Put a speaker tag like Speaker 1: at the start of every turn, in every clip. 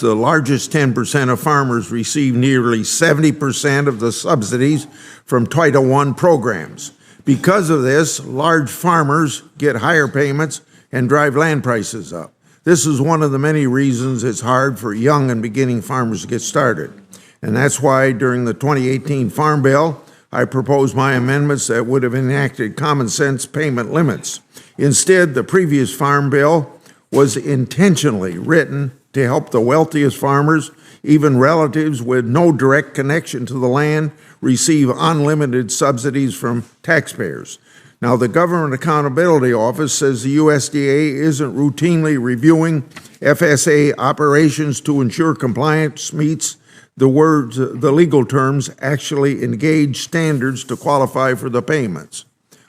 Speaker 1: The largest 10% of farmers receive nearly 70% of the subsidies from Title I programs. Because of this, large farmers get higher payments and drive land prices up. This is one of the many reasons it's hard for young and beginning farmers to get started. And that's why during the 2018 Farm Bill, I proposed my amendments that would have enacted common sense payment limits. Instead, the previous Farm Bill was intentionally written to help the wealthiest farmers, even relatives with no direct connection to the land, receive unlimited subsidies from taxpayers. Now, the Government Accountability Office says the USDA isn't routinely reviewing FSA operations to ensure compliance meets the legal terms, actually engage standards to qualify for the payments.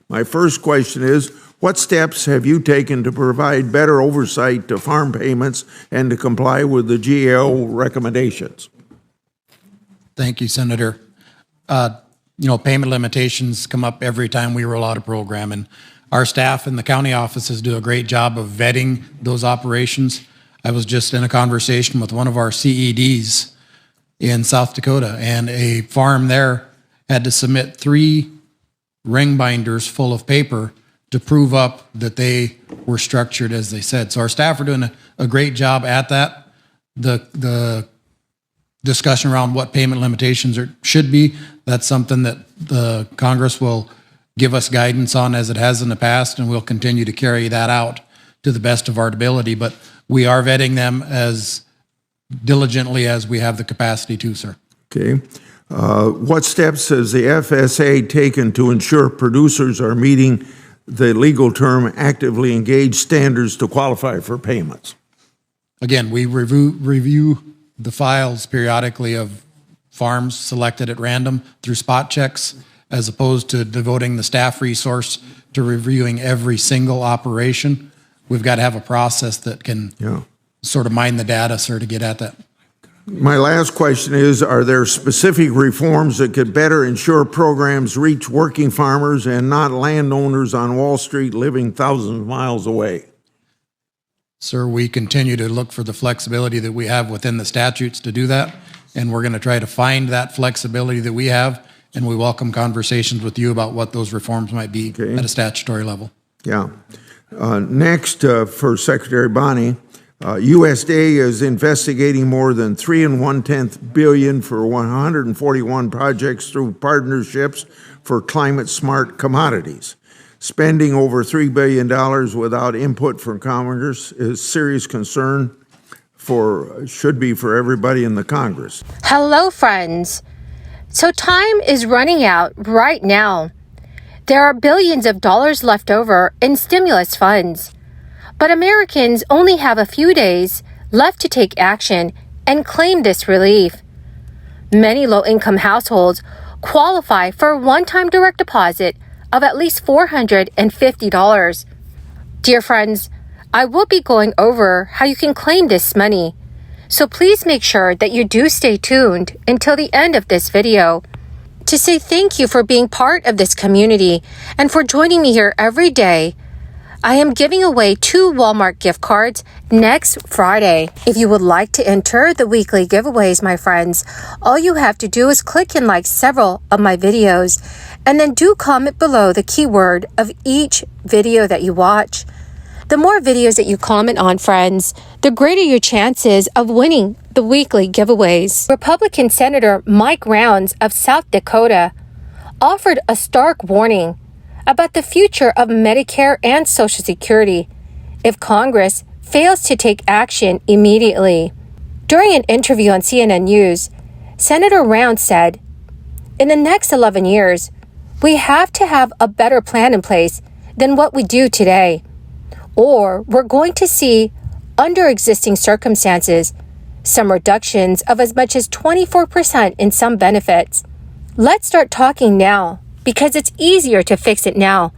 Speaker 1: My first question is, what steps have you taken to provide better oversight to farm payments and to comply with the GAO recommendations?
Speaker 2: Thank you, Senator. Payment limitations come up every time we roll out a program, and our staff in the county offices do a great job of vetting those operations. I was just in a conversation with one of our CEDs in South Dakota, and a farm there had to submit 3 ring binders full of paper to prove up that they were structured as they said. So our staff are doing a great job at that. The discussion around what payment limitations should be, that's something that the Congress will give us guidance on, as it has in the past, and we'll continue to carry that out to the best of our ability. But we are vetting them as diligently as we have the capacity to, sir.
Speaker 1: Okay. What steps has the FSA taken to ensure producers are meeting the legal term actively engaged standards to qualify for payments?
Speaker 2: Again, we review the files periodically of farms selected at random through spot checks, as opposed to devoting the staff resource to reviewing every single operation. We've got to have a process that can sort of mine the data, sir, to get at that.
Speaker 1: My last question is, are there specific reforms that could better ensure programs reach working farmers and not landowners on Wall Street living thousands of miles away?
Speaker 2: Sir, we continue to look for the flexibility that we have within the statutes to do that, and we're going to try to find that flexibility that we have, and we welcome conversations with you about what those reforms might be at a statutory level.
Speaker 1: Yeah. Next, for Secretary Bonnie, USDA is investigating more than $3 1/10 billion for 141 projects through partnerships for climate-smart commodities. Spending over $3 billion without input from Congress is serious concern should be for everybody in the Congress.
Speaker 3: Hello, friends. So time is running out right now. There are billions of dollars left over in stimulus funds. But Americans only have a few days left to take action and claim this relief. Many low-income households qualify for a one-time direct deposit of at least $450. Dear friends, I will be going over how you can claim this money, so please make sure that you do stay tuned until the end of this video to say thank you for being part of this community and for joining me here every day. I am giving away 2 Walmart gift cards next Friday. If you would like to enter the weekly giveaways, my friends, all you have to do is click and like several of my videos, and then do comment below the keyword of each video that you watch. The more videos that you comment on, friends, the greater your chances of winning the weekly giveaways. Republican Senator Mike Rounds of South Dakota offered a stark warning about the future of Medicare and Social Security if Congress fails to take action immediately. During an interview on CNN News, Senator Rounds said, "In the next 11 years, we have to have a better plan in place than what we do today, or we're going to see, under existing circumstances, some reductions of as much as 24% in some benefits. Let's start talking now, because it's easier to fix it now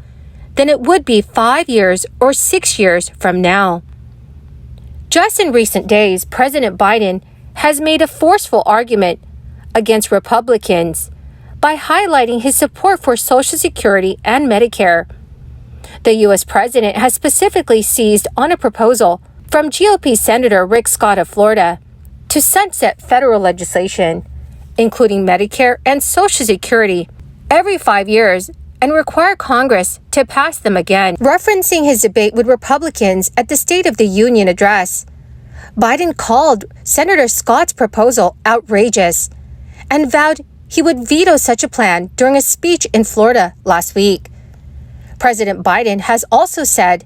Speaker 3: than it would be 5 years or 6 years from now." Just in recent days, President Biden has made a forceful argument against Republicans by highlighting his support for Social Security and Medicare. The U.S. president has specifically seized on a proposal from GOP Senator Rick Scott of Florida to sunset federal legislation, including Medicare and Social Security, every 5 years and require Congress to pass them again. Referencing his debate with Republicans at the State of the Union address, Biden called Senator Scott's proposal outrageous and vowed he would veto such a plan during a speech in Florida last week. President Biden has also said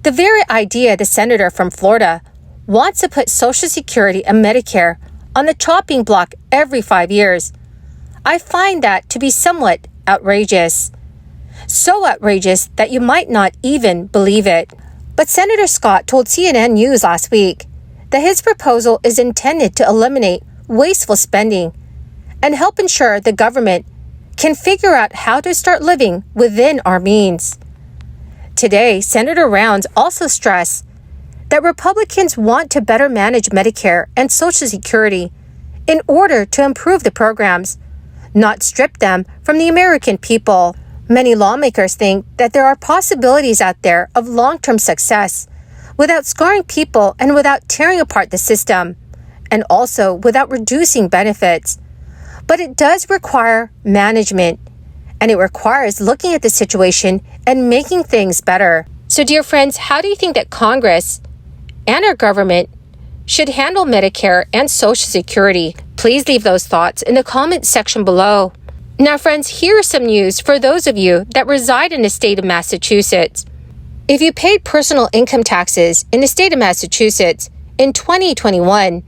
Speaker 3: the very idea the senator from Florida wants to put Social Security and Medicare on the chopping block every 5 years. I find that to be somewhat outrageous. So outrageous that you might not even believe it. But Senator Scott told CNN News last week that his proposal is intended to eliminate wasteful spending and help ensure the government can figure out how to start living within our means. Today, Senator Rounds also stressed that Republicans want to better manage Medicare and Social Security in order to improve the programs, not strip them from the American people. Many lawmakers think that there are possibilities out there of long-term success without scarring people and without tearing apart the system, and also without reducing benefits. But it does require management, and it requires looking at the situation and making things better. So, dear friends, how do you think that Congress and our government should handle Medicare and Social Security? Please leave those thoughts in the comments section below. Now, friends, here is some news for those of you that reside in the state of Massachusetts. If you paid personal income taxes in the state of Massachusetts in 2021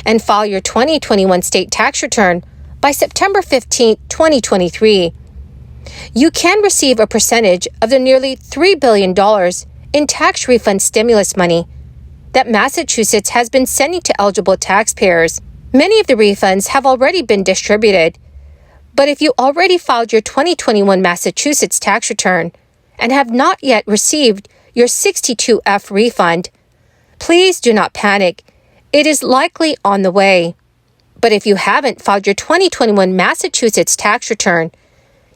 Speaker 3: and file your 2021 state tax return by September 15, 2023, you can receive a percentage of the nearly $3 billion in tax refund stimulus money that Massachusetts has been sending to eligible taxpayers. Many of the refunds have already been distributed, but if you already filed your 2021 Massachusetts tax return and have not yet received your 62F refund, please do not panic. It is likely on the way. But if you haven't filed your 2021 Massachusetts tax return,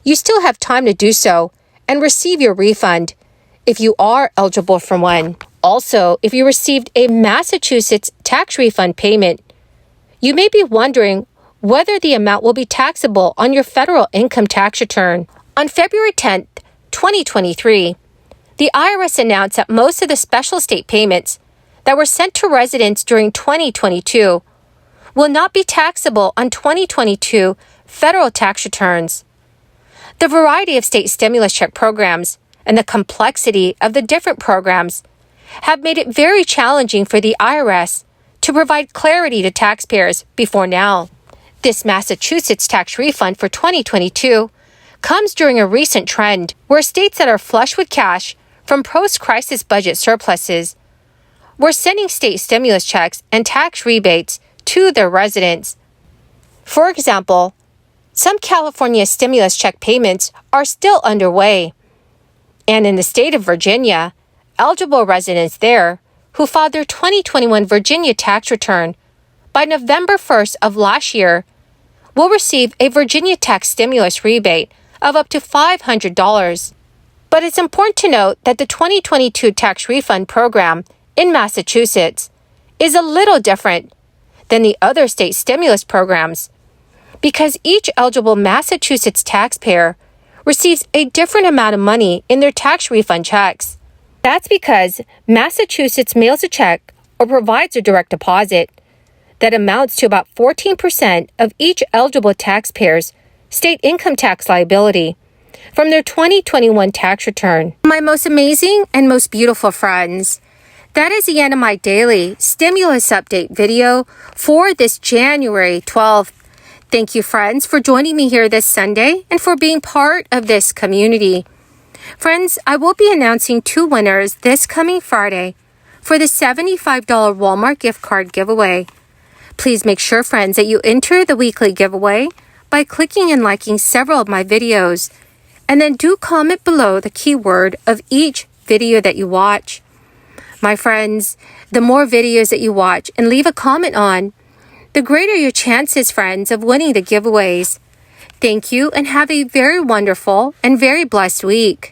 Speaker 3: you still have time to do so and receive your refund if you are eligible for one. Also, if you received a Massachusetts tax refund payment, you may be wondering whether the amount will be taxable on your federal income tax return. On February 10th, 2023, the IRS announced that most of the special state payments that were sent to residents during 2022 will not be taxable on 2022 federal tax returns. The variety of state stimulus check programs and the complexity of the different programs have made it very challenging for the IRS to provide clarity to taxpayers before now. This Massachusetts tax refund for 2022 comes during a recent trend where states that are flush with cash from post-crisis budget surpluses were sending state stimulus checks and tax rebates to their residents. For example, some California stimulus check payments are still underway. And in the state of Virginia, eligible residents there who filed their 2021 Virginia tax return by November 1st of last year will receive a Virginia tax stimulus rebate of up to $500. But it's important to note that the 2022 tax refund program in Massachusetts is a little different than the other state stimulus programs because each eligible Massachusetts taxpayer receives a different amount of money in their tax refund checks. That's because Massachusetts mails a check or provides a direct deposit that amounts to about 14% of each eligible taxpayer's state income tax liability from their 2021 tax return. My most amazing and most beautiful friends, that is the end of my daily stimulus update video for this January 12th. Thank you, friends, for joining me here this Sunday and for being part of this community. Friends, I will be announcing 2 winners this coming Friday for the $75 Walmart gift card giveaway. Please make sure, friends, that you enter the weekly giveaway by clicking and liking several of my videos, and then do comment below the keyword of each video that you watch. My friends, the more videos that you watch and leave a comment on, the greater your chances, friends, of winning the giveaways. Thank you and have a very wonderful and very blessed week.